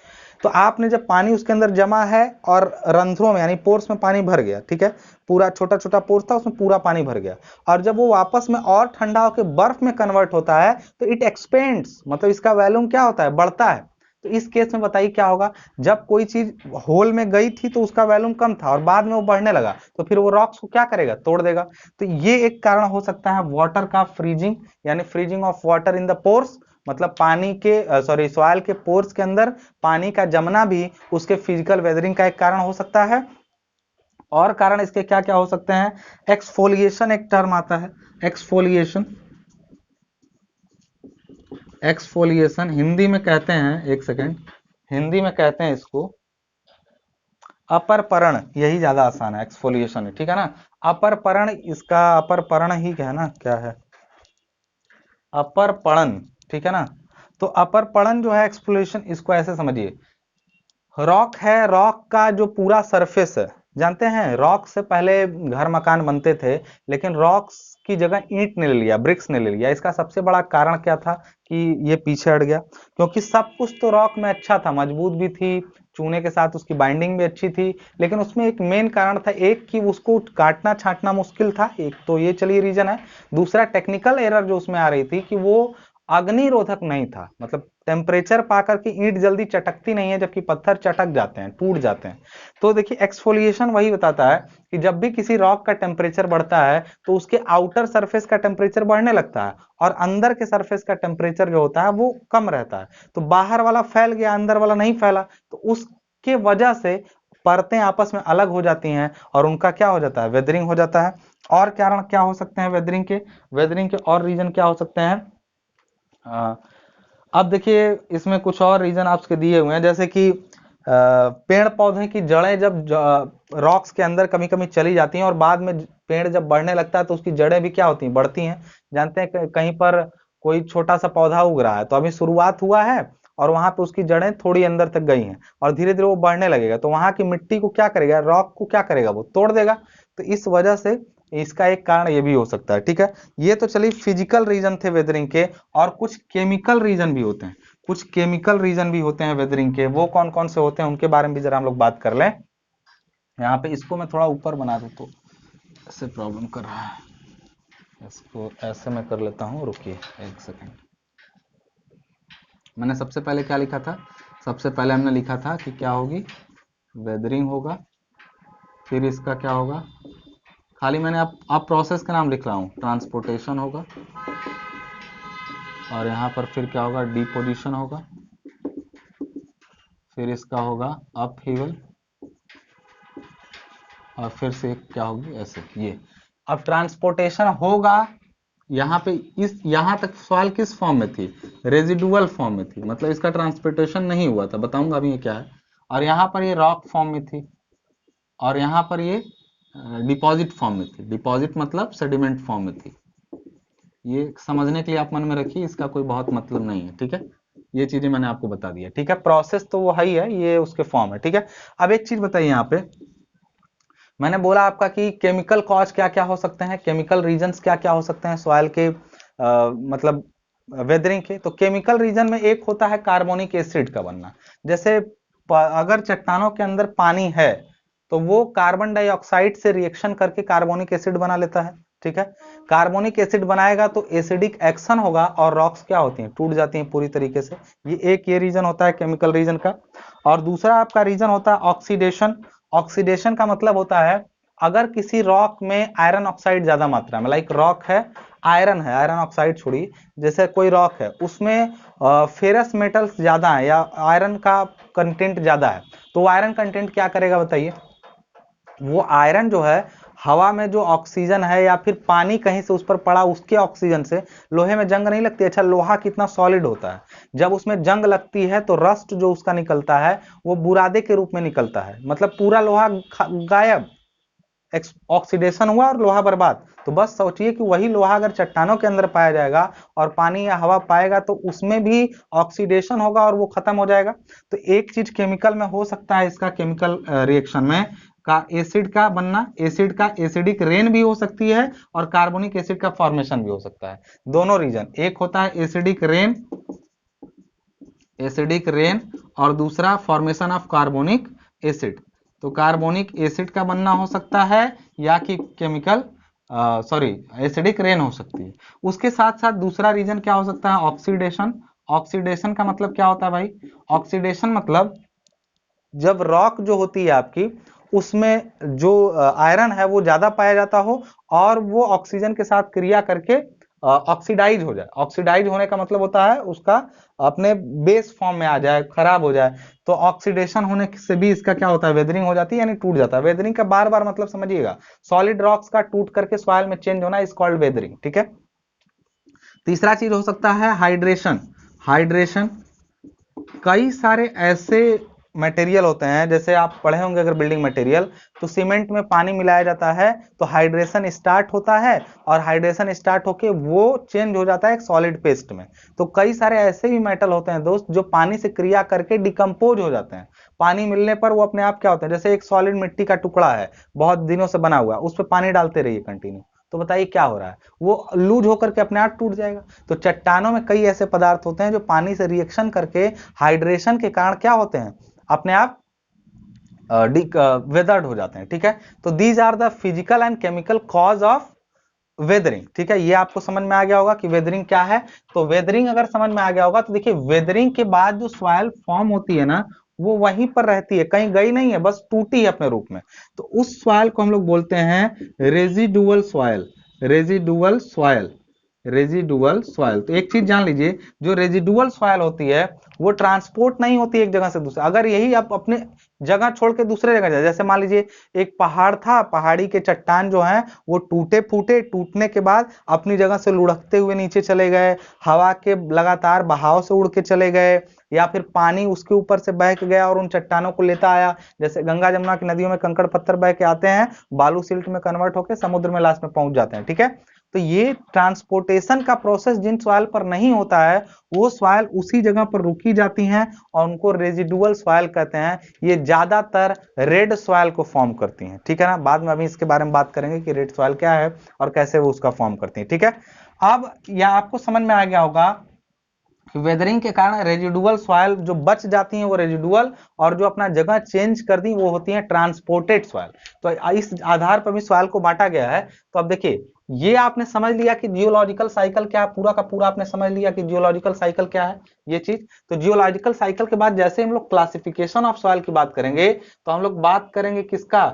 तो आपने जब पानी उसके अंदर जमा है और रंध्रों में यानी पोर्स में पानी भर गया, ठीक है, पूरा छोटा छोटा पोर्स था उसमें पूरा पानी भर गया, और जब वो वापस में और ठंडा होकर बर्फ में कन्वर्ट होता है तो इट एक्सपेंड्स, मतलब इसका वॉल्यूम क्या होता है, बढ़ता है। तो इस केस में बताइए क्या होगा, जब कोई चीज होल में गई थी तो उसका वॉल्यूम कम था और बाद में वो बढ़ने लगा तो फिर वो रॉक्स को क्या करेगा, तोड़ देगा। तो ये एक कारण हो सकता है वाटर का फ्रीजिंग, यानी freezing of water in the pores, मतलब पानी के सॉइल के पोर्स के अंदर पानी का जमना भी उसके फिजिकल वेदरिंग का एक कारण हो सकता है। और कारण इसके क्या क्या हो सकते हैं, एक्सफोलिएशन एक टर्म आता है, एक्सफोलिएशन। एक्सफोलिएशन हिंदी में कहते हैं, एक सेकेंड, हिंदी में कहते हैं इसको अपरपरण, यही ज्यादा आसान है, एक्सफोलिएशन है, ठीक है ना। अपरपरण, इसका अपरपरण ही क्या है ना, क्या है, अपरपणन, ठीक है ना। तो अपरपणन जो है एक्सफोलिएशन, इसको ऐसे समझिए, रॉक है, रॉक का जो पूरा सरफेस है, जानते हैं रॉक से पहले घर मकान बनते थे, लेकिन रॉक्स की जगह ईंट ने ले लिया, ब्रिक्स ने ले लिया। इसका सबसे बड़ा कारण क्या था कि ये पीछे हट गया, क्योंकि सब कुछ तो रॉक में अच्छा था, मजबूत भी थी, चूने के साथ उसकी बाइंडिंग भी अच्छी थी, लेकिन उसमें एक मेन कारण था, एक कि उसको काटना छांटना मुश्किल था, एक तो ये चलिए रीजन है। दूसरा टेक्निकल एरर जो उसमें आ रही थी कि वो अग्निरोधक नहीं था, मतलब टेम्परेचर पाकर के ईंट जल्दी चटकती नहीं है जबकि पत्थर चटक जाते हैं, टूट जाते हैं। तो देखिए एक्सफोलिएशन वही बताता है कि जब भी किसी रॉक का टेम्परेचर बढ़ता है तो उसके आउटर सरफेस का टेम्परेचर बढ़ने लगता है और अंदर के सरफेस का टेम्परेचर जो होता है वो कम रहता है। तो बाहर वाला फैल गया, अंदर वाला नहीं फैला, तो उसके वजह से परतें आपस में अलग हो जाती हैं और उनका क्या हो जाता है, वेदरिंग हो जाता है। और कारण क्या हो सकते हैं वेदरिंग के, वेदरिंग के और रीजन क्या हो सकते हैं। अब देखिए इसमें कुछ और रीजन आपके दिए हुए हैं, जैसे कि पेड़ पौधे की जड़ें जब रॉक्स के अंदर कभी कभी चली जाती हैं और बाद में पेड़ जब बढ़ने लगता है तो उसकी जड़ें भी क्या होती हैं, बढ़ती हैं। जानते हैं कहीं पर कोई छोटा सा पौधा उग रहा है तो अभी शुरुआत हुआ है और वहां पे उसकी जड़ें थोड़ी अंदर तक गई हैं और धीरे धीरे वो बढ़ने लगेगा, तो वहां की मिट्टी को क्या करेगा, रॉक को क्या करेगा, वो तोड़ देगा। तो इस वजह से इसका एक कारण ये भी हो सकता है, ठीक है। ये तो चलिए फिजिकल रीजन थे वेदरिंग के, और कुछ केमिकल रीजन भी होते हैं। कुछ केमिकल रीजन भी होते हैं वेदरिंग के, वो कौन कौन से होते हैं उनके बारे में भी जरा हम लोग बात कर लें। यहाँ पे इसको मैं थोड़ा ऊपर बना दूं तो ऐसे प्रॉब्लम कर रहा है, इसको ऐसे मैं कर लेता हूँ, रुकिए एक सेकंड। मैंने सबसे पहले क्या लिखा था, सबसे पहले हमने लिखा था कि क्या होगी, वेदरिंग होगा, फिर इसका क्या होगा, खाली मैंने आप प्रोसेस का नाम लिख रहा हूँ, ट्रांसपोर्टेशन होगा, और यहाँ पर फिर क्या होगा, डिपोजिशन होगा, फिर इसका होगा अपहीवल, और फिर से क्या होगी ऐसे ये। अब ट्रांसपोर्टेशन होगा, यहाँ पे इस यहाँ तक सॉइल किस फॉर्म में थी, रेजिडुअल फॉर्म में थी, मतलब इसका ट्रांसपोर्टेशन नहीं हुआ था, बताऊंगा अभी ये क्या है। और यहाँ पर ये रॉक फॉर्म में थी, और यहाँ पर ये डिपॉजिट फॉर्म में थी, डिपॉजिट मतलब सेडिमेंट फॉर्म में थी। ये समझने के लिए आप मन में रखिए, इसका कोई बहुत मतलब नहीं है, ठीक है। ये चीजें मैंने आपको बता दिया, ठीक है। प्रोसेस तो वो है ही है, ये उसके फॉर्म है, ठीक है। अब एक चीज बताइए, यहाँ पे मैंने बोला आपका कि केमिकल कॉज क्या क्या हो सकते हैं, केमिकल रीजंस क्या क्या हो सकते हैं सॉइल के मतलब वेदरिंग के। तो केमिकल रीजन में एक होता है कार्बोनिक एसिड का बनना। जैसे अगर चट्टानों के अंदर पानी है तो वो कार्बन डाइऑक्साइड से रिएक्शन करके कार्बोनिक एसिड बना लेता है, ठीक है। कार्बोनिक एसिड बनाएगा तो एसिडिक एक्शन होगा और रॉक्स क्या होती हैं, टूट जाती हैं पूरी तरीके से। ये रीजन होता है केमिकल रीजन का। और दूसरा आपका रीजन होता है ऑक्सीडेशन। ऑक्सीडेशन का मतलब होता है अगर किसी रॉक में आयरन ऑक्साइड ज्यादा मात्रा में, लाइक रॉक है, आयरन है, आयरन ऑक्साइड छोड़िए, जैसे कोई रॉक है उसमें फेरस मेटल्स ज्यादा है या आयरन का कंटेंट ज्यादा है, तो आयरन कंटेंट क्या करेगा बताइए, वो आयरन जो है हवा में जो ऑक्सीजन है या फिर पानी कहीं से उस पर पड़ा उसके ऑक्सीजन से, लोहे में जंग नहीं लगती। अच्छा, लोहा कितना सॉलिड होता है, जब उसमें जंग लगती है तो रस्ट जो उसका निकलता है वो बुरादे के रूप में निकलता है, मतलब पूरा लोहा गायब, ऑक्सीडेशन हुआ और लोहा बर्बाद। तो बस सोचिए कि वही लोहा अगर चट्टानों के अंदर पाया जाएगा और पानी या हवा पाएगा तो उसमें भी ऑक्सीडेशन होगा और वो खत्म हो जाएगा। तो एक चीज केमिकल में हो सकता है, इसका केमिकल रिएक्शन में का एसिड का बनना, एसिड का एसिडिक रेन भी हो सकती है और कार्बोनिक एसिड का फॉर्मेशन भी हो सकता है। दोनों रीजन, एक होता है एसिडिक रेन, एसिडिक रेन, और दूसरा फॉर्मेशन ऑफ कार्बोनिक एसिड। तो कार्बोनिक एसिड का बनना हो सकता है या कि केमिकल एसिडिक रेन हो सकती है। उसके साथ साथ दूसरा रीजन क्या हो सकता है, ऑक्सीडेशन। ऑक्सीडेशन का मतलब क्या होता है भाई, ऑक्सीडेशन मतलब जब रॉक जो होती है आपकी उसमें जो आयरन है वो ज्यादा पाया जाता हो और वो ऑक्सीजन के साथ क्रिया करके ऑक्सीडाइज हो जाए। ऑक्सीडाइज होने का मतलब होता है उसका अपने बेस फॉर्म में आ जाए, खराब हो जाए। तो ऑक्सीडेशन होने से भी इसका क्या होता है, वेदरिंग हो जाती है, यानी टूट जाता है। वेदरिंग का बार बार मतलब समझिएगा, सॉलिड रॉक्स का टूट करके सॉइल में चेंज होना इज कॉल्ड वेदरिंग, ठीक है। तीसरा चीज हो सकता है हाइड्रेशन। हाइड्रेशन, कई सारे ऐसे मटेरियल होते हैं, जैसे आप पढ़े होंगे अगर बिल्डिंग मटेरियल, तो सीमेंट में पानी मिलाया जाता है तो हाइड्रेशन स्टार्ट होता है और हाइड्रेशन स्टार्ट होके वो चेंज हो जाता है एक सॉलिड पेस्ट में। तो कई सारे ऐसे भी मेटल होते हैं दोस्त जो पानी से क्रिया करके डिकम्पोज हो जाते हैं। पानी मिलने पर वो अपने आप क्या होता है, जैसे एक सॉलिड मिट्टी का टुकड़ा है बहुत दिनों से बना हुआ, उस पर पानी डालते रहिए कंटिन्यू, तो बताइए क्या हो रहा है, वो लूज होकर के अपने आप टूट जाएगा। तो चट्टानों में कई ऐसे पदार्थ होते हैं जो पानी से रिएक्शन करके हाइड्रेशन के कारण क्या होते हैं, अपने आप वेदर्ड हो जाते हैं, ठीक है। तो these are the physical and chemical cause of weathering, ठीक है। ये आपको समझ में आ गया होगा कि वेदरिंग क्या है। तो वेदरिंग अगर समझ में आ गया होगा तो देखिए, वेदरिंग के बाद जो सॉइल फॉर्म होती है ना, वो वहीं पर रहती है, कहीं गई नहीं है, बस टूटी है अपने रूप में। तो उस सॉइल को हम लोग बोलते हैं residual soil. Residual soil, residual soil. तो एक चीज जान लीजिए, जो रेजिडुअल सॉइल होती है वो ट्रांसपोर्ट नहीं होती एक जगह से दूसरे। अगर यही आप अपने जगह छोड़ के दूसरे जगह जाए, जैसे मान लीजिए एक पहाड़ था, पहाड़ी के चट्टान जो हैं वो टूटे फूटे, टूटने के बाद अपनी जगह से लुढ़कते हुए नीचे चले गए, हवा के लगातार बहाव से उड़ के चले गए, या फिर पानी उसके ऊपर से बह के गया और उन चट्टानों को लेता आया। जैसे गंगा जमुना की नदियों में कंकड़ पत्थर बह के आते हैं, बालू सिल्ट में कन्वर्ट होकर समुद्र में लास्ट में पहुंच जाते हैं, ठीक है। तो ये ट्रांसपोर्टेशन का प्रोसेस जिन सॉइल पर नहीं होता है वो सॉइल उसी जगह पर रुकी जाती हैं और उनको रेजिडुअल सॉइल कहते हैं। ये ज्यादातर रेड सॉइल को फॉर्म करती हैं, ठीक है ना। बाद में अभी इसके बारे में बात करेंगे कि रेड सॉइल क्या है और कैसे वो उसका फॉर्म करती हैं, ठीक है। अब यह आपको समझ में आ गया होगा वेदरिंग के कारण रेजिडुअल सॉइल जो बच जाती हैं वो रेजिडुअल, और जो अपना जगह चेंज कर दी वो होती हैं ट्रांसपोर्टेड सॉइल। तो इस आधार पर भी सॉइल को बांटा गया है। तो अब देखिए, ये आपने समझ लिया कि जियोलॉजिकल साइकिल क्या है, पूरा का पूरा आपने समझ लिया कि जियोलॉजिकल साइकिल क्या है ये चीज। तो जियोलॉजिकल साइकिल के बाद जैसे हम लोग क्लासिफिकेशन ऑफ सॉइल की बात करेंगे, तो हम लोग बात करेंगे किसका,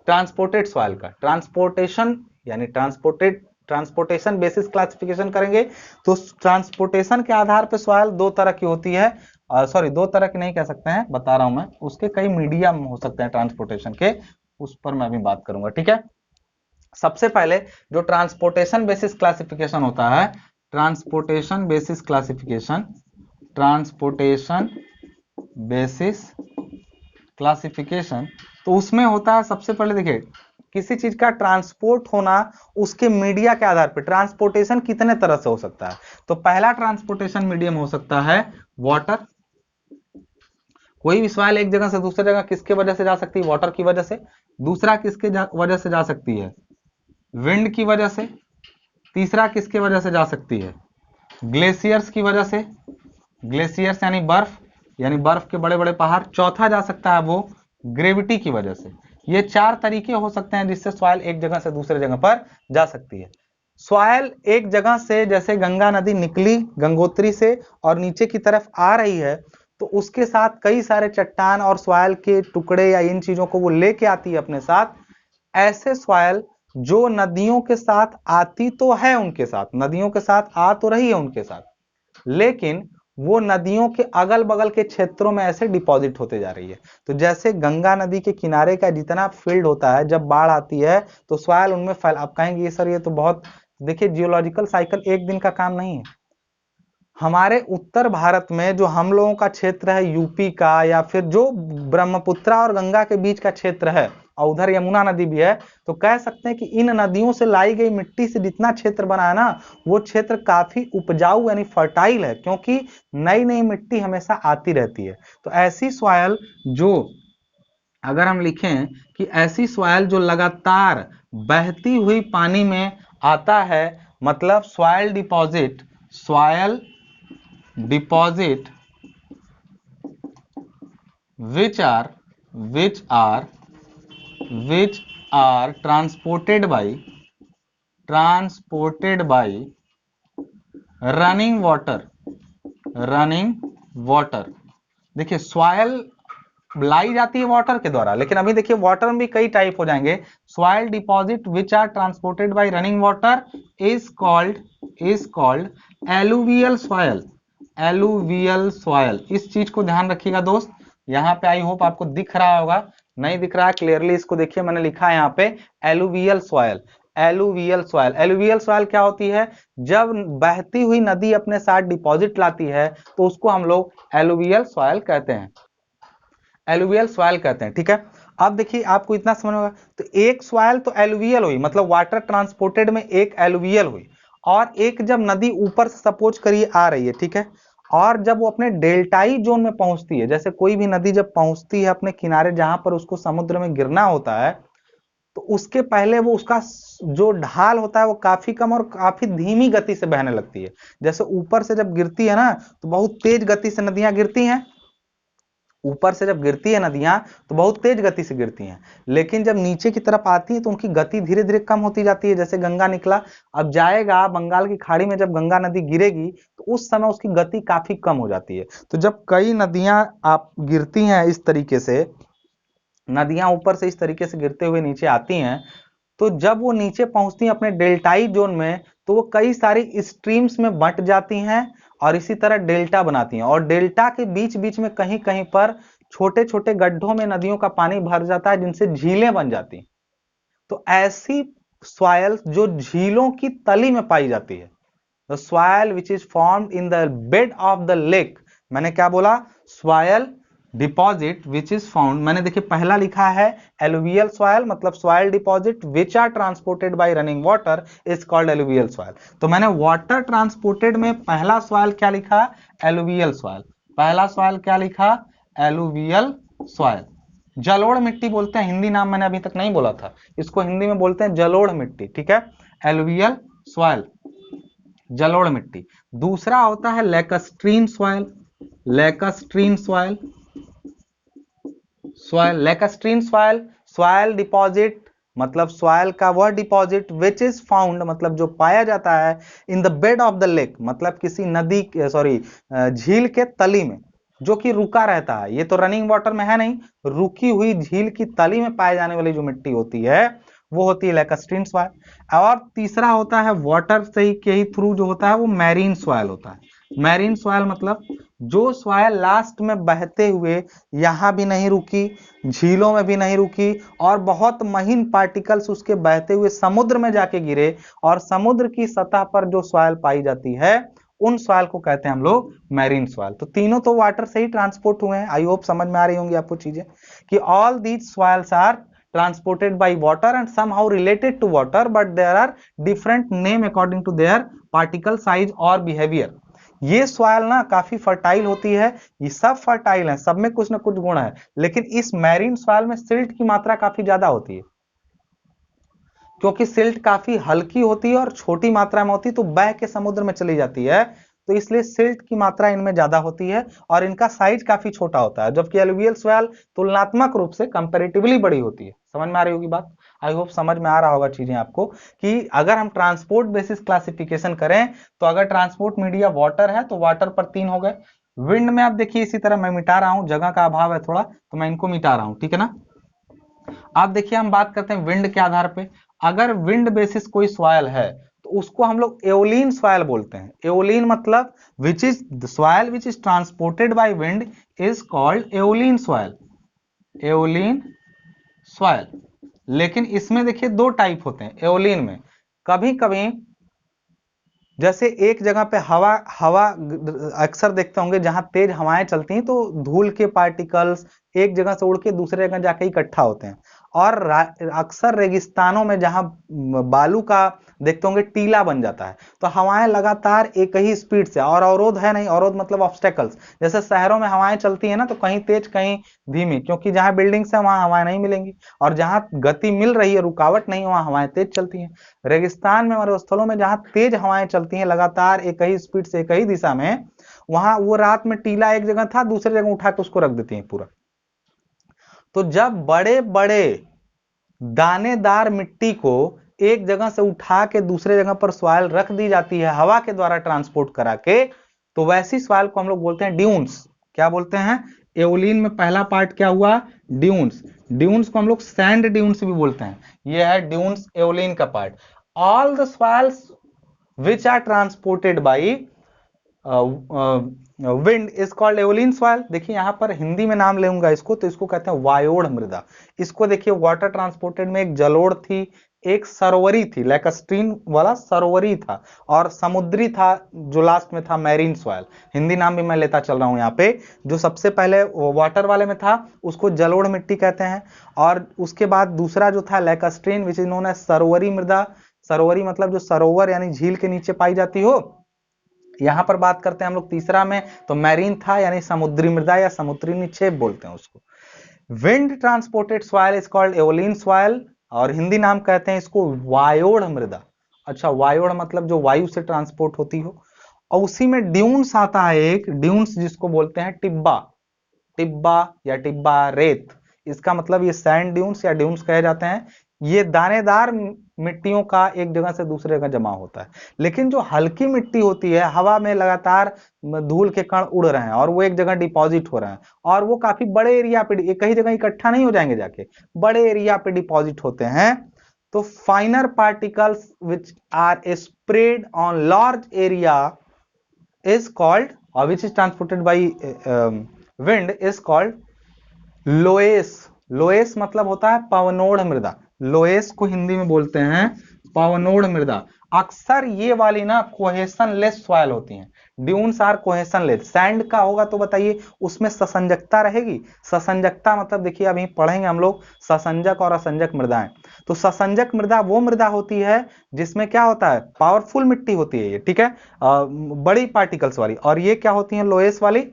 ट्रांसपोर्टेड सॉइल का। ट्रांसपोर्टेशन यानी ट्रांसपोर्टेशन बेसिस क्लासिफिकेशन करेंगे। तो ट्रांसपोर्टेशन के आधार पर सॉइल दो तरह की होती है, सॉरी दो तरह की नहीं कह सकते हैं, बता रहा हूं मैं, उसके कई मीडियम हो सकते हैं ट्रांसपोर्टेशन के, उस पर मैं अभी बात करूंगा, ठीक है। सबसे पहले जो ट्रांसपोर्टेशन बेसिस क्लासिफिकेशन होता है, transportation basis classification, transportation basis classification, तो उसमें होता है सबसे पहले देखिए, किसी चीज का ट्रांसपोर्ट होना उसके मीडिया के आधार पर, ट्रांसपोर्टेशन कितने तरह से हो सकता है। तो पहला ट्रांसपोर्टेशन मीडियम हो सकता है वाटर। कोई भी सॉइल एक जगह से दूसरी जगह किसके वजह से जा सकती है, वाटर की वजह से। दूसरा किसके वजह से जा सकती है, विंड की वजह से। तीसरा किसके वजह से जा सकती है, ग्लेशियर्स की वजह से, ग्लेशियर्स यानी बर्फ के बड़े बड़े पहाड़। चौथा जा सकता है वो ग्रेविटी की वजह से। ये चार तरीके हो सकते हैं जिससे सॉइल एक जगह से दूसरे जगह पर जा सकती है। सॉइल एक जगह से, जैसे गंगा नदी निकली गंगोत्री से और नीचे की तरफ आ रही है, तो उसके साथ कई सारे चट्टान और सॉइल के टुकड़े या इन चीजों को वो लेके आती है अपने साथ। ऐसे सॉइल जो नदियों के साथ आती तो है, उनके साथ नदियों के साथ आ तो रही है उनके साथ, लेकिन वो नदियों के अगल बगल के क्षेत्रों में ऐसे डिपॉजिट होते जा रही है। तो जैसे गंगा नदी के किनारे का जितना फील्ड होता है, जब बाढ़ आती है तो सॉइल उनमें फैल, आप कहेंगे ये सर ये तो बहुत, देखिए जियोलॉजिकल साइकिल एक दिन का काम नहीं है। हमारे उत्तर भारत में जो हम लोगों का क्षेत्र है यूपी का, या फिर जो ब्रह्मपुत्रा और गंगा के बीच का क्षेत्र है, और उधर यमुना नदी भी है, तो कह सकते हैं कि इन नदियों से लाई गई मिट्टी से जितना क्षेत्र बना है ना, वो क्षेत्र काफी उपजाऊ यानी फर्टाइल है, क्योंकि नई नई मिट्टी हमेशा आती रहती है। तो ऐसी सॉइल जो, अगर हम लिखें कि ऐसी सॉइल जो लगातार बहती हुई पानी में आता है, मतलब soil deposit, soil deposit which are transported by running water। देखिए सॉइल लाई जाती है वाटर के द्वारा, लेकिन अभी देखिए वाटर में भी कई टाइप हो जाएंगे। Soil deposit which are transported by running water is called alluvial soil. Alluvial soil, इस चीज को ध्यान रखिएगा दोस्त। यहाँ पे आई होप आपको दिख रहा होगा, नहीं दिख रहा है क्लियरली इसको देखिए, मैंने लिखा है यहाँ पे alluvial soil. Alluvial soil, alluvial soil क्या होती है, जब बहती हुई नदी अपने साथ डिपॉजिट लाती है तो उसको हम लोग एलुवियल सॉइल कहते हैं, एलुवियल सॉइल कहते हैं, ठीक है। अब देखिए आपको इतना समझ होगा, तो एक सॉइल तो एलुवियल हुई, मतलब वाटर ट्रांसपोर्टेड में एक एलुवियल हुई, और एक जब नदी ऊपर से सपोज करिए आ रही है, ठीक है, और जब वो अपने डेल्टाई जोन में पहुंचती है, जैसे कोई भी नदी जब पहुंचती है अपने किनारे जहां पर उसको समुद्र में गिरना होता है, तो उसके पहले वो उसका जो ढाल होता है वो काफी कम और काफी धीमी गति से बहने लगती है। जैसे ऊपर से जब गिरती है ना, तो बहुत तेज गति से नदियां गिरती हैं, ऊपर से जब गिरती है नदियां तो बहुत तेज गति से गिरती हैं, लेकिन जब नीचे की तरफ आती है तो उनकी गति धीरे धीरे कम होती जाती है। जैसे गंगा निकला, अब जाएगा बंगाल की खाड़ी में, जब गंगा नदी गिरेगी तो उस समय उसकी गति काफी कम हो जाती है। तो जब कई नदियां आप गिरती हैं इस तरीके से, नदियां ऊपर से इस तरीके से गिरते हुए नीचे आती हैं, तो जब वो नीचे पहुंचती हैं अपने डेल्टाई जोन में, तो वो कई सारी स्ट्रीम्स में बंट जाती हैं और इसी तरह डेल्टा बनाती हैं, और डेल्टा के बीच बीच में कहीं कहीं पर छोटे छोटे गड्ढों में नदियों का पानी भर जाता है, जिनसे झीलें बन जाती हैं। तो ऐसी सॉइल जो झीलों की तली में पाई जाती है, the soil which is formed in the bed of the lake, मैंने क्या बोला, soil deposit which is found, मैंने देखिए पहला लिखा है एलुवियल सॉइल, मतलब soil deposit which are transported by running water is called alluvial soil. तो मैंने वाटर ट्रांसपोर्टेड में पहला सॉइल क्या लिखा, एलुवियल सॉइल। पहला सॉइल क्या लिखा, एलुवियल सॉइल। जलोढ़ मिट्टी बोलते हैं, हिंदी नाम मैंने अभी तक नहीं बोला था, इसको हिंदी में बोलते हैं जलोढ़ मिट्टी, ठीक है, एलुवियल सॉइल। जलोढ़ मिट्टी। दूसरा होता है lacustrine soil, lacustrine soil, lacustrine soil, soil deposit मतलब सॉइल का वह डिपॉजिट विच इज फाउंड मतलब जो पाया जाता है इन the bed of the lake मतलब किसी नदी सॉरी झील के तली में, जो कि रुका रहता है। ये तो रनिंग वाटर में है नहीं, रुकी हुई झील की तली में पाए जाने वाली जो मिट्टी होती है वो होती है लैकस्ट्रीन सॉइल। और तीसरा होता है वाटर से के ही थ्रू जो होता है वो मैरीन सॉइल होता है। मैरीन सॉइल मतलब जो सॉइल लास्ट में बहते हुए यहां भी नहीं रुकी, झीलों में भी नहीं रुकी, और बहुत महीन पार्टिकल्स उसके बहते हुए समुद्र में जाके गिरे, और समुद्र की सतह पर जो सॉइल पाई जाती है उन सॉइल को कहते हैं हम लोग मैरीन सॉइल। तो तीनों तो वाटर से ही ट्रांसपोर्ट हुए हैं। आई होप समझ में आ रही होंगी आपको चीजें कि all these soils are transported by water and somehow related to water but there are different name according to their particle size or behavior। ये सॉइल ना काफी फर्टाइल होती है, ये सब फर्टाइल है, सब में कुछ ना कुछ गुण है, लेकिन इस मैरीन सॉइल में सिल्ट की मात्रा काफी ज्यादा होती है, क्योंकि सिल्ट काफी हल्की होती है और छोटी मात्रा में होती है तो बह के समुद्र में चली जाती है, तो इसलिए सिल्ट की मात्रा इनमें ज्यादा होती है और इनका साइज काफी छोटा होता है, जबकि एलुवियल सॉइल तुलनात्मक रूप से कंपैरेटिवली बड़ी होती है। समझ में आ रही होगी बात? आई होप समझ में आ रहा होगा चीजें आपको कि अगर हम ट्रांसपोर्ट बेसिस क्लासिफिकेशन करें तो अगर ट्रांसपोर्ट मीडिया वाटर है तो वाटर पर 3 हो गए। विंड में आप देखिए इसी तरह मैं मिटा रहा हूं, जगह का अभाव है थोड़ा तो मैं इनको मिटा रहा हूं, ठीक है ना। आप देखिए हम बात करते हैं विंड के आधार पे, अगर विंड बेसिस कोई सॉइल है तो उसको हम लोग एओलिन सॉइल बोलते हैं। एओलिन मतलब which is the soil which is transported by wind is called aeolian soil, aeolian soil. लेकिन इसमें देखिए 2 टाइप होते हैं एओलिन में। कभी कभी जैसे एक जगह पे हवा हवा अक्सर देखते होंगे जहां तेज हवाएं चलती हैं तो धूल के पार्टिकल्स एक जगह से उड़ के दूसरे जगह जाके इकट्ठा होते हैं, और अक्सर रेगिस्तानों में जहां बालू का देखते होंगे टीला बन जाता है तो हवाएं लगातार एक ही स्पीड से, और अवरोध है नहीं, अवरोध मतलब ऑब्स्टेकल्स, जैसे शहरों में हवाएं चलती है ना तो कहीं तेज कहीं धीमी, क्योंकि जहां बिल्डिंग्स है वहां हवाएं नहीं मिलेंगी, और जहां गति मिल रही है रुकावट नहीं वहां हवाएं तेज चलती हैं। रेगिस्तान में मरुस्थलों में जहां तेज हवाएं चलती हैं लगातार एक ही स्पीड से एक ही दिशा में, वहां वो रात में टीला एक जगह था दूसरी जगह उठा के उसको रख देती हैं पूरा। तो जब बड़े बड़े दानेदार मिट्टी को एक जगह से उठा के दूसरे जगह पर सॉइल रख दी जाती है हवा के द्वारा ट्रांसपोर्ट करा के, तो वैसी सॉइल को हम लोग बोलते हैं ड्यून्स। क्या बोलते हैं? एओलिन में पहला पार्ट क्या हुआ? ड्यून्स। ड्यून्स को हम लोग सैंड ड्यून्स भी बोलते हैं, ये है ड्यून्स एओलिन का part. All the soils which are transported by wind is called aeolian soil. देखिए यहां पर हिंदी में नाम लेऊंगा इसको तो इसको कहते हैं वायोड़ मृदा। इसको देखिए वाटर ट्रांसपोर्टेड में एक जलोढ़ थी, एक सरोवरी थी, लैकस्ट्रीन वाला सरोवरी था, और समुद्री था जो लास्ट में था मैरीन सॉइल। हिंदी नाम भी मैं लेता चल रहा हूं यहाँ पे। जो सबसे पहले वाटर वाले में था उसको जलोढ़ मिट्टी कहते हैं, और उसके बाद दूसरा जो था लैकस्ट्रीन विच इज नोन एज सरोवरी मृदा। सरोवरी मतलब जो सरोवर यानी झील के नीचे पाई जाती हो। यहां पर बात करते हैं हम लोग तीसरा में तो मैरीन था यानी समुद्री मृदा या समुद्री निक्षेप बोलते हैं उसको। Wind transported soil is called aeolian soil, और हिंदी नाम कहते हैं इसको वायोड़ मृदा। अच्छा, वायोड़ मतलब जो वायु से ट्रांसपोर्ट होती हो। और उसी में ड्यून्स आता है एक, ड्यून्स जिसको बोलते हैं टिब्बा, टिब्बा या टिब्बा रेत, इसका मतलब ये सैंड ड्यून्स या ड्यून्स कहे जाते हैं। ये दानेदार मिट्टियों का एक जगह से दूसरे जगह जमा होता है। लेकिन जो हल्की मिट्टी होती है हवा में लगातार धूल के कण उड़ रहे हैं और वो एक जगह डिपॉजिट हो रहे हैं, और वो काफी बड़े एरिया पे एक ही जगह इकट्ठा नहीं हो जाएंगे, जाके बड़े एरिया पे डिपॉजिट होते हैं। तो finer particles which are spread on large area is called और which is transported by wind is called loess. Loess मतलब होता है पवनोड़ मृदा। लोएस को हिंदी में बोलते हैं पवनोड़ मृदा। अक्सर ये वाली ना कोहेशन लेस सॉइल होती हैं। Dunes are cohesionless. Sand का होगा तो बताइए उसमें ससंजकता रहेगी। ससंजकता मतलब देखिए अभी पढ़ेंगे हम लोग ससंजक और असंजक मृदाएं। तो ससंजक मृदा वो मृदा होती है जिसमें क्या होता है, पावरफुल मिट्टी होती है ये, ठीक है, बड़ी पार्टिकल्स वाली। और ये क्या होती है लोएस वाली,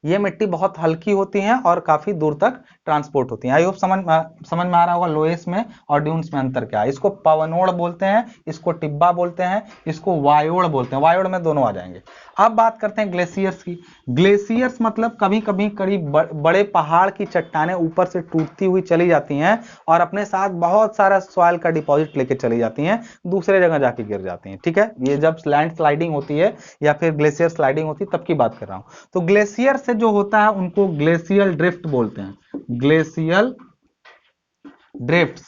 ये मिट्टी बहुत हल्की होती है और काफी दूर तक ट्रांसपोर्ट होती है। आई होप समझ में आ रहा होगा लोएस में और ड्यून्स में अंतर क्या है। इसको पवनोड़ बोलते हैं, इसको टिब्बा बोलते हैं, इसको वायोड़ बोलते हैं। वायोड़ में दोनों आ जाएंगे। अब बात करते हैं ग्लेशियर्स की। ग्लेशियर्स मतलब कभी कभी करीब बड़े पहाड़ की चट्टानें ऊपर से टूटती हुई चली जाती हैं और अपने साथ बहुत सारा सॉइल का डिपॉजिट लेके चली जाती हैं, दूसरे जगह जाके गिर जाती हैं। ठीक है, ये जब लैंड स्लाइडिंग होती है या फिर ग्लेशियर स्लाइडिंग होती है तब की बात कर रहा हूं। तो ग्लेशियर से जो होता है उनको ग्लेशियल ड्रिफ्ट बोलते हैं। ग्लेशियल ड्रिफ्ट्स,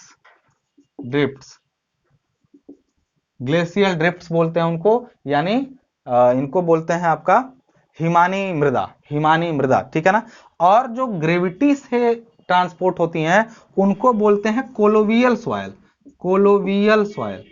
ग्लेशियल ड्रिफ्ट्स बोलते हैं उनको, यानी इनको बोलते हैं आपका हिमानी मृदा, हिमानी मृदा। ठीक है ना। और जो ग्रेविटी से ट्रांसपोर्ट होती हैं उनको बोलते हैं कोलोवियल सॉइल। कोलोवियल सॉइल,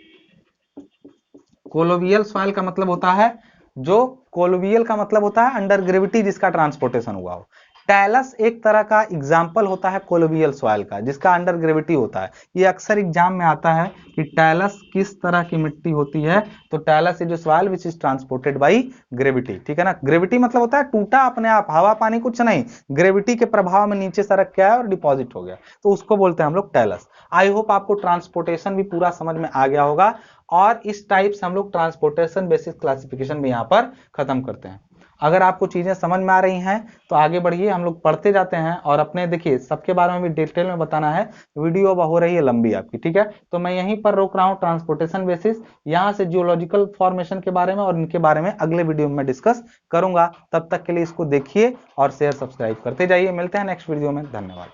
कोलोवियल सॉइल का मतलब होता है, जो कोलोवियल का मतलब होता है अंडर ग्रेविटी जिसका ट्रांसपोर्टेशन हुआ हो। टैलस एक तरह का एग्जाम्पल होता है कोलोवियल सॉइल का, जिसका अंडर ग्रेविटी होता है। ये अक्सर एग्जाम में आता है कि टैलस किस तरह की मिट्टी होती है। तो talus is soil which is transported by gravity. ठीक है ना। ग्रेविटी मतलब होता है टूटा अपने आप, हवा पानी कुछ नहीं, ग्रेविटी के प्रभाव में नीचे सरक गया और डिपॉजिट हो गया, तो उसको बोलते हैं हम लोग टैलस। आई होप आपको ट्रांसपोर्टेशन भी पूरा समझ में आ गया होगा। और इस टाइप से हम लोग ट्रांसपोर्टेशन बेसिस क्लासिफिकेशन भी यहाँ पर खत्म करते हैं। अगर आपको चीजें समझ में आ रही हैं तो आगे बढ़िए, हम लोग पढ़ते जाते हैं। और अपने देखिए सबके बारे में भी डिटेल में बताना है, वीडियो हो रही है लंबी आपकी। ठीक है, तो मैं यहीं पर रोक रहा हूँ ट्रांसपोर्टेशन बेसिस। यहाँ से जियोलॉजिकल फॉर्मेशन के बारे में और इनके बारे में अगले वीडियो में डिस्कस करूंगा। तब तक के लिए इसको देखिए और शेयर सब्सक्राइब करते जाइए। मिलते हैं नेक्स्ट वीडियो में। धन्यवाद।